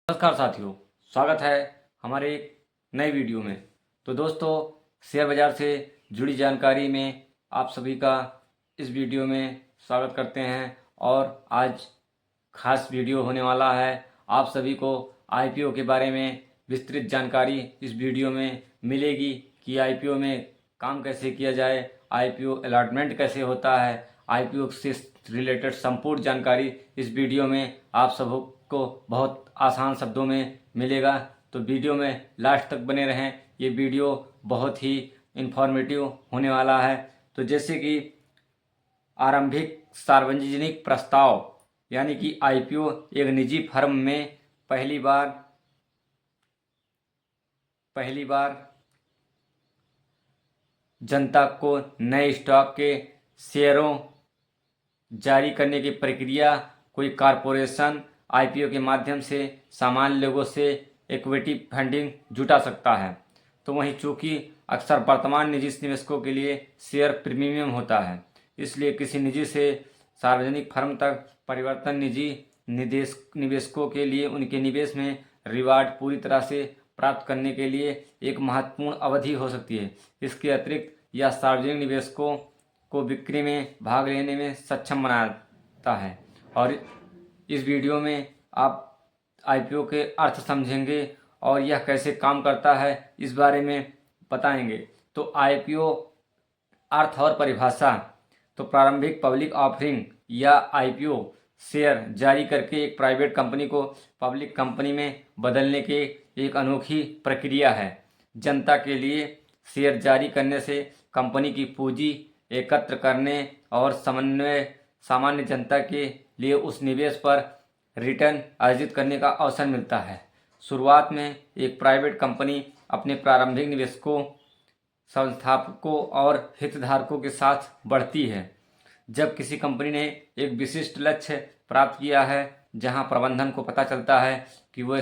नमस्कार साथियों, स्वागत है हमारे एक नए वीडियो में। तो दोस्तों, शेयर बाज़ार से जुड़ी जानकारी में आप सभी का इस वीडियो में स्वागत करते हैं। और आज खास वीडियो होने वाला है। आप सभी को आईपीओ के बारे में विस्तृत जानकारी इस वीडियो में मिलेगी कि आईपीओ में काम कैसे किया जाए, आईपीओ अलॉटमेंट कैसे होता है। आईपीओ से रिलेटेड संपूर्ण जानकारी इस वीडियो में आप सबको बहुत आसान शब्दों में मिलेगा। तो वीडियो में लास्ट तक बने रहें। ये वीडियो बहुत ही इंफॉर्मेटिव होने वाला है। तो जैसे कि आरंभिक सार्वजनिक प्रस्ताव यानी कि आईपीओ एक निजी फर्म में पहली बार जनता को नए स्टॉक के शेयरों जारी करने की प्रक्रिया कोई कॉरपोरेशन आईपीओ के माध्यम से सामान्य लोगों से इक्विटी फंडिंग जुटा सकता है। तो वहीं चूंकि अक्सर वर्तमान निजी निवेशकों के लिए शेयर प्रीमियम होता है, इसलिए किसी निजी से सार्वजनिक फर्म तक परिवर्तन निजी निवेशकों के लिए उनके निवेश में रिवार्ड पूरी तरह से प्राप्त करने के लिए एक महत्वपूर्ण अवधि हो सकती है। इसके अतिरिक्त यह सार्वजनिक निवेशकों को बिक्री में भाग लेने में सक्षम बनाता है। और इस वीडियो में आप आईपीओ के अर्थ समझेंगे और यह कैसे काम करता है इस बारे में बताएंगे। तो आईपीओ अर्थ और परिभाषा। तो प्रारंभिक पब्लिक ऑफरिंग या आईपीओ शेयर जारी करके एक प्राइवेट कंपनी को पब्लिक कंपनी में बदलने के एक अनोखी प्रक्रिया है। जनता के लिए शेयर जारी करने से कंपनी की पूंजी एकत्र करने और सामान्य जनता के लिए उस निवेश पर रिटर्न अर्जित करने का अवसर मिलता है। शुरुआत में एक प्राइवेट कंपनी अपने प्रारंभिक निवेशकों, संस्थापकों और हितधारकों के साथ बढ़ती है। जब किसी कंपनी ने एक विशिष्ट लक्ष्य प्राप्त किया है, जहां प्रबंधन को पता चलता है कि वह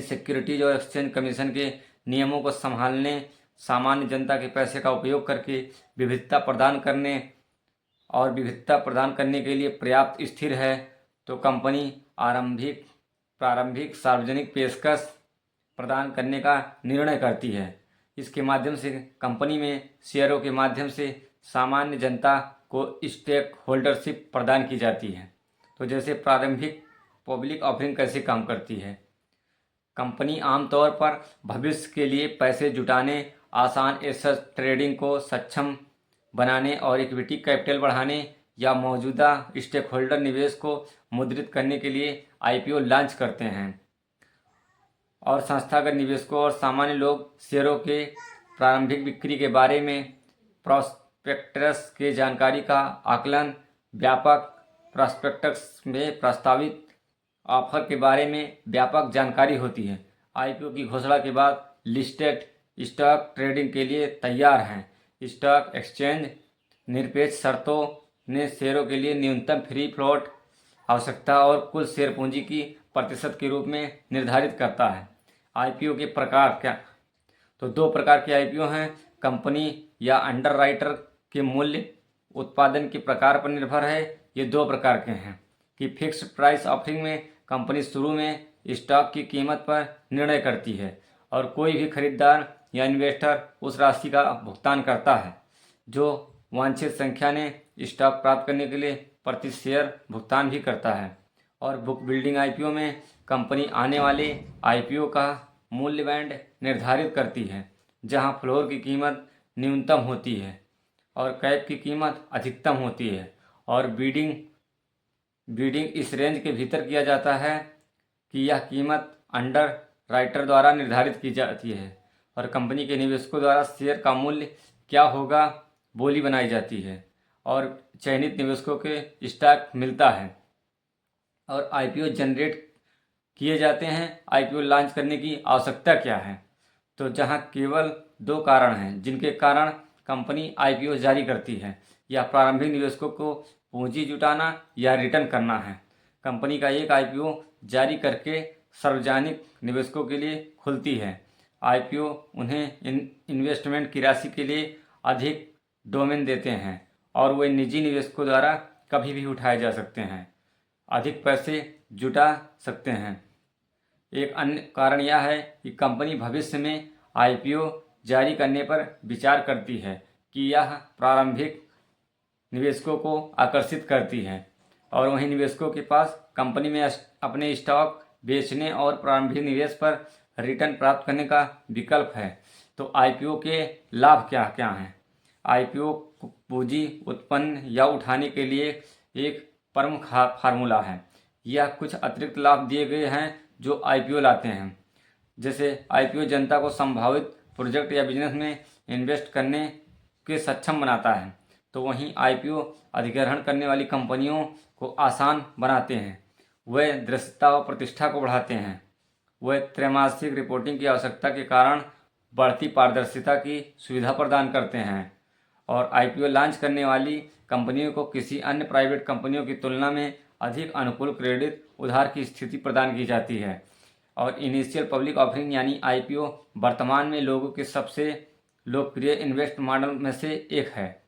सिक्योरिटीज और एक्सचेंज कमीशन के नियमों को संभालने, सामान्य जनता के पैसे का उपयोग करके विविधता प्रदान करने के लिए पर्याप्त स्थिर है, तो कंपनी प्रारंभिक सार्वजनिक पेशकश प्रदान करने का निर्णय करती है। इसके माध्यम से कंपनी में शेयरों के माध्यम से सामान्य जनता को स्टेक होल्डरशिप प्रदान की जाती है। तो जैसे प्रारंभिक पब्लिक ऑफरिंग कैसे काम करती है। कंपनी आमतौर पर भविष्य के लिए पैसे जुटाने, आसान एसेट ट्रेडिंग को सक्षम बनाने और इक्विटी कैपिटल बढ़ाने या मौजूदा स्टेक होल्डर निवेश को मुद्रित करने के लिए आईपीओ लॉन्च करते हैं। और संस्थागत निवेशकों और सामान्य लोग शेयरों के प्रारंभिक बिक्री के बारे में प्रॉस्पेक्टस के जानकारी का आकलन, व्यापक प्रॉस्पेक्टस में प्रस्तावित ऑफर के बारे में व्यापक जानकारी होती है। आईपीओ की घोषणा के बाद लिस्टेड स्टॉक ट्रेडिंग के लिए तैयार हैं। स्टॉक एक्सचेंज निरपेक्ष शर्तों ने शेयरों के लिए न्यूनतम फ्री फ्लोट आवश्यकता और कुल शेयर पूंजी की प्रतिशत के रूप में निर्धारित करता है। आईपीओ के प्रकार क्या? तो दो प्रकार के आईपीओ हैं। कंपनी या अंडरराइटर के मूल्य उत्पादन के प्रकार पर निर्भर है। ये दो प्रकार के हैं कि फिक्स्ड प्राइस ऑफरिंग में कंपनी शुरू में स्टॉक की कीमत पर निर्णय करती है और कोई भी खरीदार या इन्वेस्टर उस राशि का भुगतान करता है जो वांछित संख्या ने स्टॉक प्राप्त करने के लिए प्रति शेयर भुगतान भी करता है। और बुक बिल्डिंग आईपीओ में कंपनी आने वाले आईपीओ का मूल्य बैंड निर्धारित करती है, जहां फ्लोर की कीमत न्यूनतम होती है और कैप की कीमत अधिकतम होती है। और बीडिंग इस रेंज के भीतर किया जाता है कि यह कीमत अंडर राइटर द्वारा निर्धारित की जाती है और कंपनी के निवेशकों द्वारा शेयर का मूल्य क्या होगा बोली बनाई जाती है और चयनित निवेशकों के स्टॉक मिलता है और आईपीओ जनरेट किए जाते हैं। आईपीओ लॉन्च करने की आवश्यकता क्या है? तो जहां केवल दो कारण हैं जिनके कारण कंपनी आईपीओ जारी करती है, या प्रारंभिक निवेशकों को पूंजी जुटाना या रिटर्न करना है। कंपनी का एक आईपीओ जारी करके सार्वजनिक निवेशकों के लिए खुलती है। आईपीओ उन्हें इन्वेस्टमेंट की राशि के लिए अधिक डोमेन देते हैं और वे निजी निवेशकों द्वारा कभी भी उठाए जा सकते हैं। अधिक पैसे जुटा सकते हैं। एक अन्य कारण यह है कि कंपनी भविष्य में आईपीओ जारी करने पर विचार करती है कि यह प्रारंभिक निवेशकों को आकर्षित करती है और वहीं निवेशकों के पास कंपनी में अपने स्टॉक बेचने और प्रारंभिक निवेश पर रिटर्न प्राप्त करने का विकल्प है। तो आईपीओ के लाभ क्या क्या हैं? आईपीओ पूंजी उत्पन्न या उठाने के लिए एक प्रमुख फार्मूला है। यह कुछ अतिरिक्त लाभ दिए गए हैं जो आईपीओ लाते हैं। जैसे आईपीओ जनता को संभावित प्रोजेक्ट या बिजनेस में इन्वेस्ट करने के सक्षम बनाता है। तो वहीं आईपीओ अधिग्रहण करने वाली कंपनियों को आसान बनाते हैं। वे दृश्यता व प्रतिष्ठा को बढ़ाते हैं। वे त्रैमासिक रिपोर्टिंग की आवश्यकता के कारण बढ़ती पारदर्शिता की सुविधा प्रदान करते हैं और आईपीओ लॉन्च करने वाली कंपनियों को किसी अन्य प्राइवेट कंपनियों की तुलना में अधिक अनुकूल क्रेडिट उधार की स्थिति प्रदान की जाती है। और इनिशियल पब्लिक ऑफरिंग यानी आईपीओ वर्तमान में लोगों के सबसे लोकप्रिय इन्वेस्ट मॉडल में से एक है।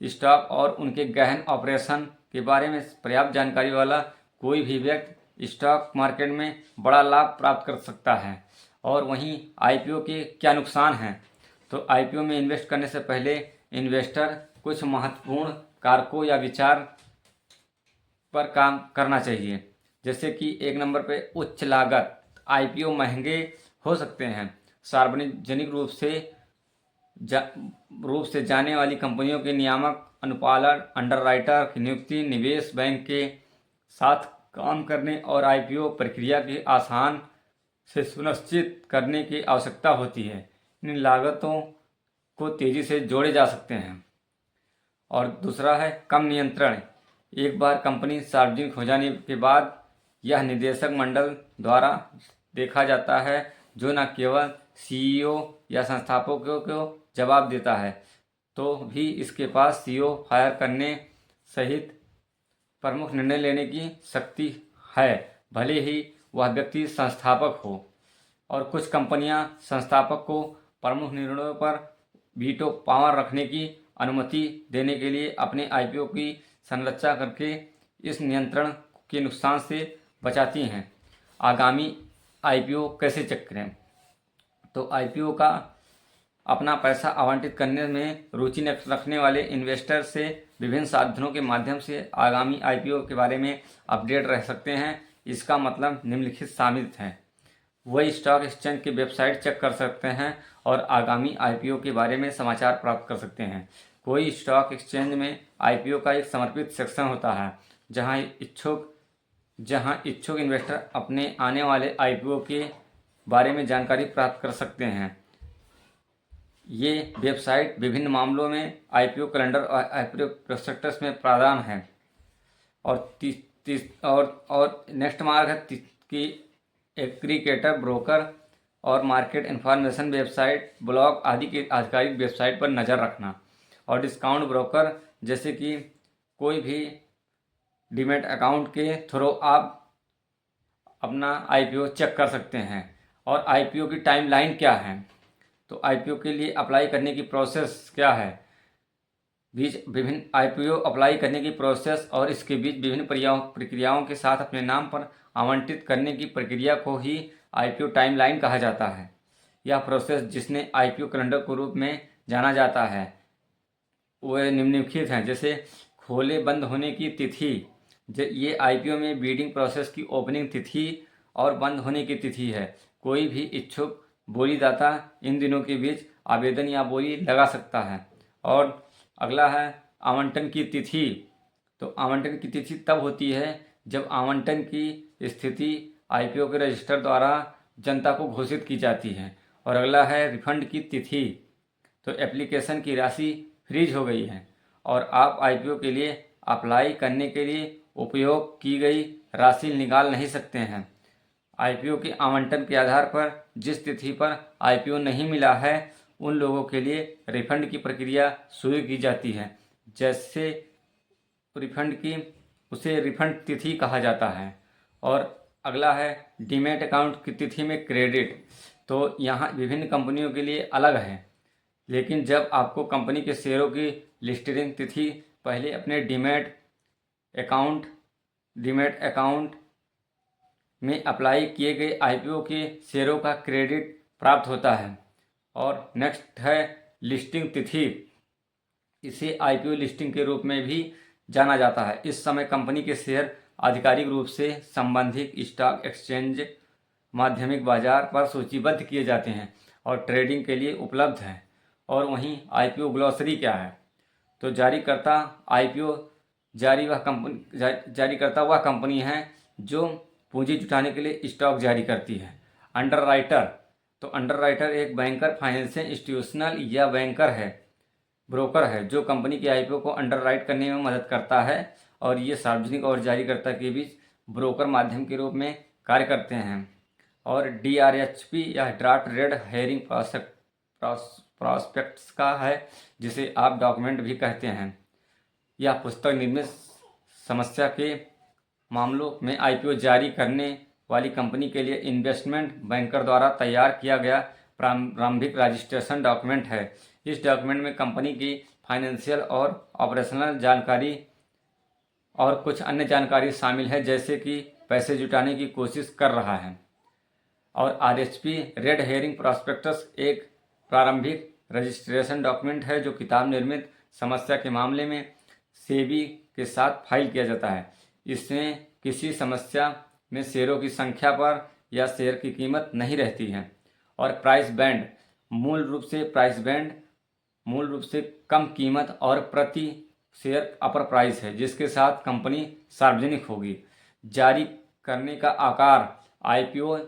स्टॉक और उनके गहन ऑपरेशन के बारे में पर्याप्त जानकारी वाला कोई भी व्यक्ति स्टॉक मार्केट में बड़ा लाभ प्राप्त कर सकता है। और वहीं आईपीओ के क्या नुकसान हैं? तो आईपीओ में इन्वेस्ट करने से पहले इन्वेस्टर कुछ महत्वपूर्ण कारकों या विचार पर काम करना चाहिए। जैसे कि एक नंबर पे उच्च लागत। आईपीओ महंगे हो सकते हैं। सार्वजनिक रूप से जाने वाली कंपनियों के नियामक, अनुपालन, अंडरराइटर की नियुक्ति, निवेश बैंक के साथ काम करने और आईपीओ प्रक्रिया के आसान से सुनिश्चित करने की आवश्यकता होती है। इन लागतों को तेजी से जोड़े जा सकते हैं। और दूसरा है कम नियंत्रण। एक बार कंपनी सार्वजनिक हो जाने के बाद यह निदेशक मंडल द्वारा देखा जाता है, जो न केवल सीईओ या संस्थापकों को जवाब देता है, तो भी इसके पास सीईओ फायर करने सहित प्रमुख निर्णय लेने की शक्ति है, भले ही वह व्यक्ति संस्थापक हो। और कुछ कंपनियां संस्थापक को प्रमुख निर्णयों पर वीटो पावर रखने की अनुमति देने के लिए अपने आईपीओ की संरचना करके इस नियंत्रण के नुकसान से बचाती हैं। आगामी आईपीओ कैसे चेक करें? तो आईपीओ का अपना पैसा आवंटित करने में रुचि रखने वाले इन्वेस्टर से विभिन्न साधनों के माध्यम से आगामी आईपीओ के बारे में अपडेट रह सकते हैं। इसका मतलब निम्नलिखित शामिल है। वही स्टॉक एक्सचेंज की वेबसाइट चेक कर सकते हैं और आगामी आईपीओ के बारे में समाचार प्राप्त कर सकते हैं। कोई स्टॉक एक्सचेंज में आईपीओ का एक समर्पित सेक्शन होता है जहां इच्छुक इन्वेस्टर अपने आने वाले आईपीओ के बारे में जानकारी प्राप्त कर सकते हैं। ये वेबसाइट विभिन्न मामलों में आईपीओ कैलेंडर और आईपीओ प्रोस्पेक्टस में प्रावधान है। और नेक्स्ट मार्ग है कि एग्रीगेटर, ब्रोकर और मार्केट इन्फॉर्मेशन वेबसाइट, ब्लॉग आदि की आधिकारिक वेबसाइट पर नज़र रखना। और डिस्काउंट ब्रोकर, जैसे कि कोई भी डीमैट अकाउंट के थ्रू आप अपना आईपीओ चेक कर सकते हैं। और आईपीओ की टाइमलाइन क्या है? तो आईपीओ के लिए अप्लाई करने की प्रोसेस क्या है? विभिन्न आईपीओ अप्लाई करने की प्रोसेस और इसके बीच विभिन्न प्रक्रियाओं के साथ अपने नाम पर आवंटित करने की प्रक्रिया को ही आईपीओ टाइमलाइन कहा जाता है। यह प्रोसेस, जिसने आईपीओ कैलेंडर के रूप में जाना जाता है, वह निम्नलिखित हैं। जैसे खोले बंद होने की तिथि, ये आईपीओ में बीडिंग प्रोसेस की ओपनिंग तिथि और बंद होने की तिथि है। कोई भी इच्छुक बोलीदाता इन दिनों के बीच आवेदन या बोली लगा सकता है। और अगला है आवंटन की तिथि। तो आवंटन की तिथि तब होती है जब आवंटन की स्थिति आईपीओ के रजिस्टर द्वारा जनता को घोषित की जाती है। और अगला है रिफंड की तिथि। तो एप्लीकेशन की राशि फ्रीज हो गई है और आप आईपीओ के लिए अप्लाई करने के लिए उपयोग की गई राशि निकाल नहीं सकते हैं। आईपीओ के आवंटन के आधार पर जिस तिथि पर आईपीओ नहीं मिला है, उन लोगों के लिए रिफंड की प्रक्रिया शुरू की जाती है। जैसे उसे रिफंड तिथि कहा जाता है। और अगला है डीमैट अकाउंट की तिथि में क्रेडिट। तो यहाँ विभिन्न कंपनियों के लिए अलग है, लेकिन जब आपको कंपनी के शेयरों की लिस्टिंग तिथि पहले अपने डीमैट अकाउंट डीमैट अकाउंट में अप्लाई किए गए आईपीओ के शेयरों का क्रेडिट प्राप्त होता है। और नेक्स्ट है लिस्टिंग तिथि। इसे आईपीओ लिस्टिंग के रूप में भी जाना जाता है। इस समय कंपनी के शेयर आधिकारिक रूप से संबंधित स्टॉक एक्सचेंज माध्यमिक बाजार पर सूचीबद्ध किए जाते हैं और ट्रेडिंग के लिए उपलब्ध हैं। और वहीं आईपीओ ग्लॉसरी क्या है? तो जारीकर्ता आईपीओ जारीकर्ता वह कंपनी है जो पूंजी जुटाने के लिए स्टॉक जारी करती है। अंडरराइटर, तो अंडरराइटर एक बैंकर, फाइनेंशियल इंस्टीट्यूशनल या बैंकर है, ब्रोकर है, जो कंपनी के आईपीओ को अंडरराइट करने में मदद करता है और ये सार्वजनिक और जारीकर्ता के बीच ब्रोकर माध्यम के रूप में कार्य करते हैं। और DRHP या ड्राफ्ट रेड हेयरिंग प्रॉस्पेक्ट्स का है, जिसे आप डॉक्यूमेंट भी कहते हैं। यह पुस्तक निर्मित समस्या के मामलों में आईपीओ जारी करने वाली कंपनी के लिए इन्वेस्टमेंट बैंकर द्वारा तैयार किया गया प्रारंभिक रजिस्ट्रेशन डॉक्यूमेंट है। इस डॉक्यूमेंट में कंपनी की फाइनेंशियल और ऑपरेशनल जानकारी और कुछ अन्य जानकारी शामिल है, जैसे कि पैसे जुटाने की कोशिश कर रहा है। और RHP रेड हेयरिंग प्रॉस्पेक्टस एक प्रारंभिक रजिस्ट्रेशन डॉक्यूमेंट है जो किताब निर्मित समस्या के मामले में सेबी के साथ फाइल किया जाता है। इसमें किसी समस्या में शेयरों की संख्या पर या शेयर की कीमत नहीं रहती है। और प्राइस बैंड, मूल रूप से कम कीमत और प्रति शेयर अपर प्राइस है, जिसके साथ कंपनी सार्वजनिक होगी। जारी करने का आकार, आईपीओ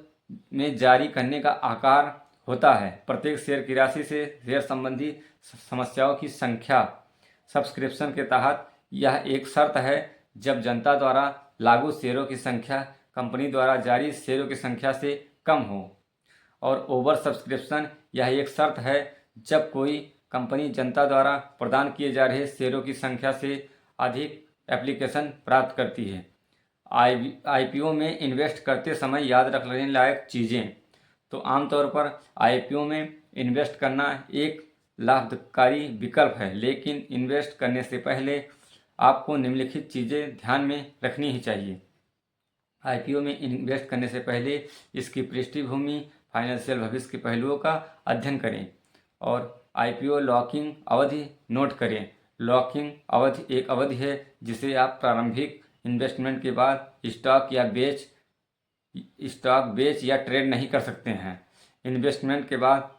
में जारी करने का आकार होता है प्रत्येक शेयर की राशि से शेयर संबंधी समस्याओं की संख्या। सब्सक्रिप्शन के तहत यह एक शर्त है जब जनता द्वारा लागू शेयरों की संख्या कंपनी द्वारा जारी शेयरों की संख्या से कम हो। और ओवर सब्सक्रिप्शन, यह एक शर्त है जब कोई कंपनी जनता द्वारा प्रदान किए जा रहे शेयरों की संख्या से अधिक एप्लीकेशन प्राप्त करती है। आईपीओ में इन्वेस्ट करते समय याद रखने लायक चीज़ें, तो आमतौर पर आईपीओ में इन्वेस्ट करना एक लाभकारी विकल्प है, लेकिन इन्वेस्ट करने से पहले आपको निम्नलिखित चीज़ें ध्यान में रखनी ही चाहिए। आईपीओ में इन्वेस्ट करने से पहले इसकी पृष्ठभूमि, फाइनेंशियल भविष्य के पहलुओं का अध्ययन करें। और आईपीओ लॉकिंग अवधि नोट करें। लॉकिंग अवधि एक अवधि है जिसे आप प्रारंभिक इन्वेस्टमेंट के बाद स्टॉक बेच या ट्रेड नहीं कर सकते हैं। इन्वेस्टमेंट के बाद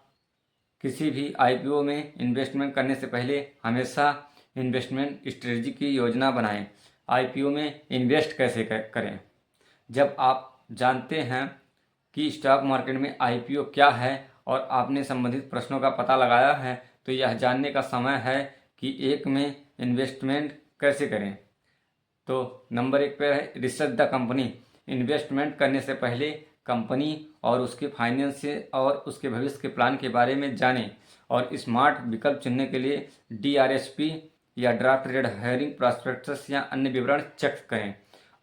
किसी भी आईपीओ में इन्वेस्टमेंट करने से पहले हमेशा इन्वेस्टमेंट स्ट्रेटजी की योजना बनाएं। आईपीओ में इन्वेस्ट कैसे करें? जब आप जानते हैं कि स्टॉक मार्केट में आईपीओ क्या है और आपने संबंधित प्रश्नों का पता लगाया है, तो यह जानने का समय है कि एक में इन्वेस्टमेंट कैसे करें। तो नंबर 1 पर है रिसर्च द कंपनी। इन्वेस्टमेंट करने से पहले कंपनी और उसके फाइनेंस और उसके भविष्य के प्लान के बारे में जानें और स्मार्ट विकल्प चुनने के लिए DRHP या ड्राफ्ट रेड हेयरिंग प्रॉस्पेक्टस या अन्य विवरण चेक करें।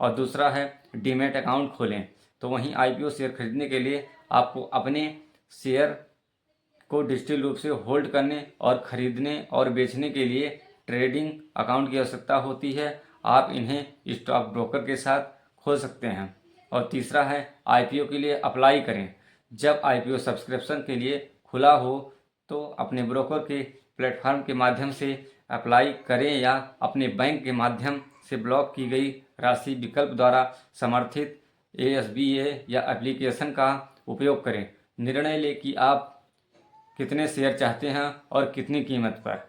और दूसरा है डीमैट अकाउंट खोलें। तो वहीं आईपीओ शेयर खरीदने के लिए आपको अपने शेयर को डिजिटल रूप से होल्ड करने और खरीदने और बेचने के लिए ट्रेडिंग अकाउंट की आवश्यकता होती है। आप इन्हें स्टॉक ब्रोकर के साथ खोल सकते हैं। और तीसरा है आईपीओ के लिए अप्लाई करें। जब आईपीओ सब्सक्रिप्शन के लिए खुला हो तो अपने ब्रोकर के प्लेटफॉर्म के माध्यम से अप्लाई करें या अपने बैंक के माध्यम से ब्लॉक की गई राशि विकल्प द्वारा समर्थित ASBA या एप्लीकेशन का उपयोग करें। निर्णय लें कि आप कितने शेयर चाहते हैं और कितनी कीमत पर।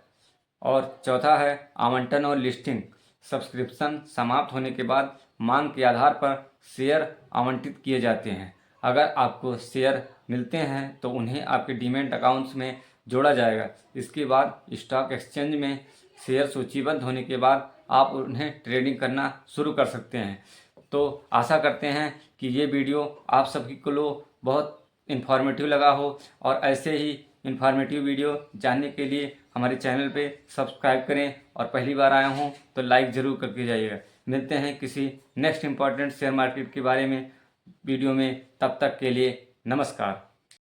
और चौथा है आवंटन और लिस्टिंग। सब्सक्रिप्शन समाप्त होने के बाद मांग के आधार पर शेयर आवंटित किए जाते हैं। अगर आपको शेयर मिलते हैं तो उन्हें आपके डीमैट अकाउंट्स में जोड़ा जाएगा। इसके बाद स्टॉक एक्सचेंज में शेयर सूचीबद्ध होने के बाद आप उन्हें ट्रेडिंग करना शुरू कर सकते हैं। तो आशा करते हैं कि ये वीडियो आप सभी को बहुत इन्फॉर्मेटिव लगा हो और ऐसे ही इन्फॉर्मेटिव वीडियो जानने के लिए हमारे चैनल पे सब्सक्राइब करें और पहली बार आए हों तो लाइक ज़रूर करके जाइएगा। मिलते हैं किसी नेक्स्ट इम्पॉर्टेंट शेयर मार्केट के बारे में वीडियो में, तब तक के लिए नमस्कार।